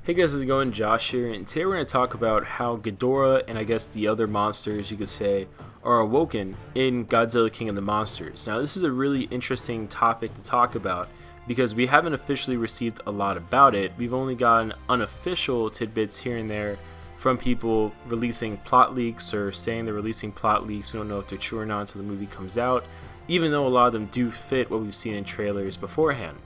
Hey guys, how's it going? Josh here, and today we're going to talk about how Ghidorah and I guess the other monsters you could say are awoken in Godzilla King of the Monsters. Now this is a really interesting topic to talk about because we haven't officially received a lot about it. We've only gotten unofficial tidbits here and there from people releasing plot leaks or saying they're releasing plot leaks. We don't know if they're true or not until the movie comes out, even though a lot of them do fit what we've seen in trailers beforehand.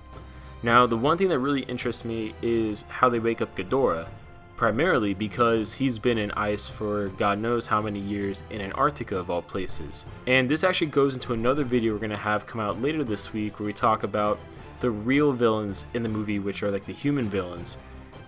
Now, the one thing that really interests me is how they wake up Ghidorah, primarily because he's been in ice for God knows how many years in Antarctica of all places. And this actually goes into another video we're going to have come out later this week where we talk about the real villains in the movie, which are like the human villains.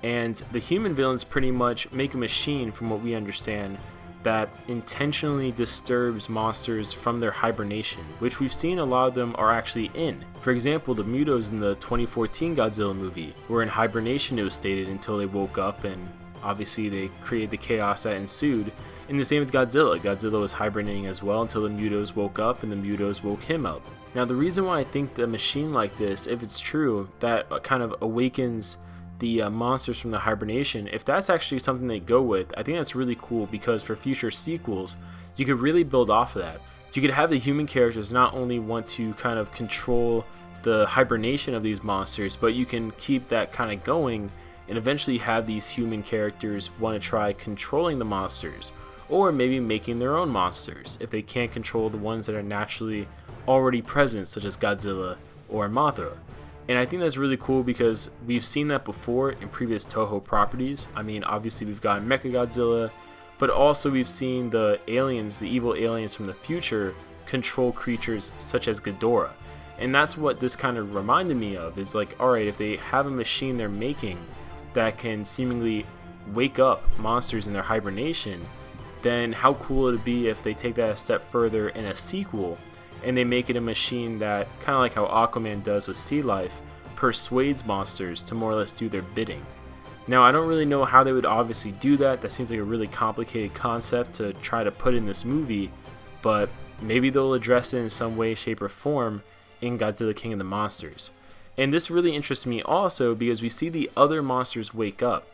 And the human villains pretty much make a machine, from what we understand, that intentionally disturbs monsters from their hibernation, which we've seen a lot of them are actually in. For example, the Mutos in the 2014 Godzilla movie were in hibernation, it was stated, until they woke up, and obviously they created the chaos that ensued. And the same with Godzilla. Godzilla was hibernating as well until the Mutos woke up, and the Mutos woke him up. Now the reason why I think the machine like this, if it's true, that kind of awakens the monsters from the hibernation, if that's actually something they go with, I think that's really cool, because for future sequels you could really build off of that. You could have the human characters not only want to kind of control the hibernation of these monsters, but you can keep that kind of going and eventually have these human characters want to try controlling the monsters, or maybe making their own monsters if they can't control the ones that are naturally already present, such as Godzilla or Mothra. And I think that's really cool because we've seen that before in previous Toho properties. I mean, obviously we've got Mechagodzilla, but also we've seen the aliens, the evil aliens from the future, control creatures such as Ghidorah. And that's what this kind of reminded me of, is like, alright, if they have a machine they're making that can seemingly wake up monsters in their hibernation, then how cool would it be if they take that a step further in a sequel and they make it a machine that, kind of like how Aquaman does with sea life, persuades monsters to more or less do their bidding. Now, I don't really know how they would obviously do that. That seems like a really complicated concept to try to put in this movie, but maybe they'll address it in some way, shape, or form in Godzilla King of the Monsters. And this really interests me also because we see the other monsters wake up,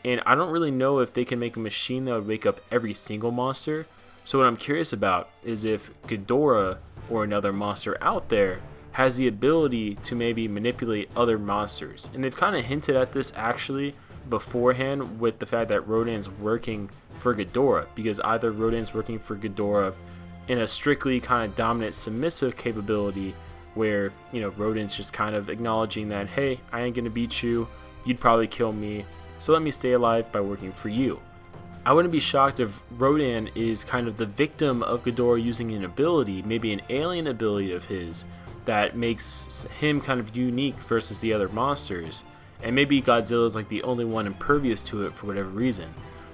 and I don't really know if they can make a machine that would wake up every single monster. So what I'm curious about is if Ghidorah or another monster out there has the ability to maybe manipulate other monsters. And they've kind of hinted at this actually beforehand with the fact that Rodan's working for Ghidorah, because either Rodan's working for Ghidorah in a strictly kind of dominant submissive capability where, you know, Rodan's just kind of acknowledging that, hey, I ain't gonna beat you, you'd probably kill me, so let me stay alive by working for you. I wouldn't be shocked if Rodan is kind of the victim of Ghidorah using an ability, maybe an alien ability of his, that makes him kind of unique versus the other monsters, and maybe Godzilla is like the only one impervious to it for whatever reason.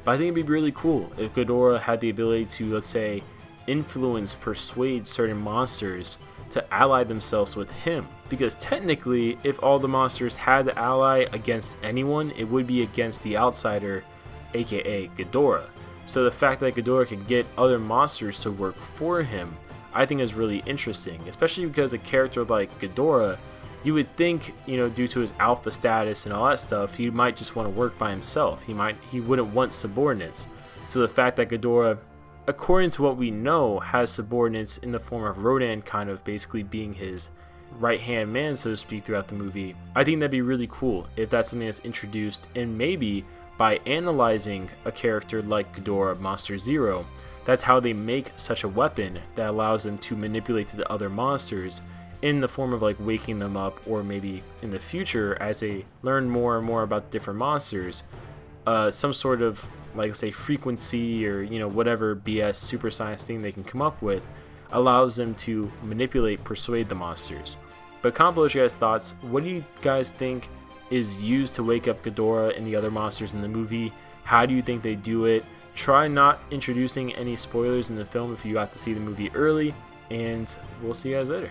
But I think it'd be really cool if Ghidorah had the ability to, let's say, influence, persuade certain monsters to ally themselves with him. Because technically, if all the monsters had to ally against anyone, it would be against the outsider, aka Ghidorah. So the fact that Ghidorah can get other monsters to work for him, I think is really interesting, especially because a character like Ghidorah, you would think, you know, due to his alpha status and all that stuff, he might just want to work by himself. He wouldn't want subordinates. So the fact that Ghidorah, according to what we know, has subordinates in the form of Rodan kind of basically being his right-hand man, so to speak, throughout the movie, I think that'd be really cool if that's something that's introduced. And maybe by analyzing a character like Ghidorah, Monster Zero, that's how they make such a weapon that allows them to manipulate the other monsters in the form of like waking them up, or maybe in the future as they learn more and more about different monsters, some sort of, like, say, frequency or, you know, whatever BS super science thing they can come up with allows them to manipulate, persuade the monsters. But comment below your guys' thoughts. What do you guys think is used to wake up Ghidorah and the other monsters in the movie? How do you think they do it? Try not introducing any spoilers in the film if you got to see the movie early, and we'll see you guys later.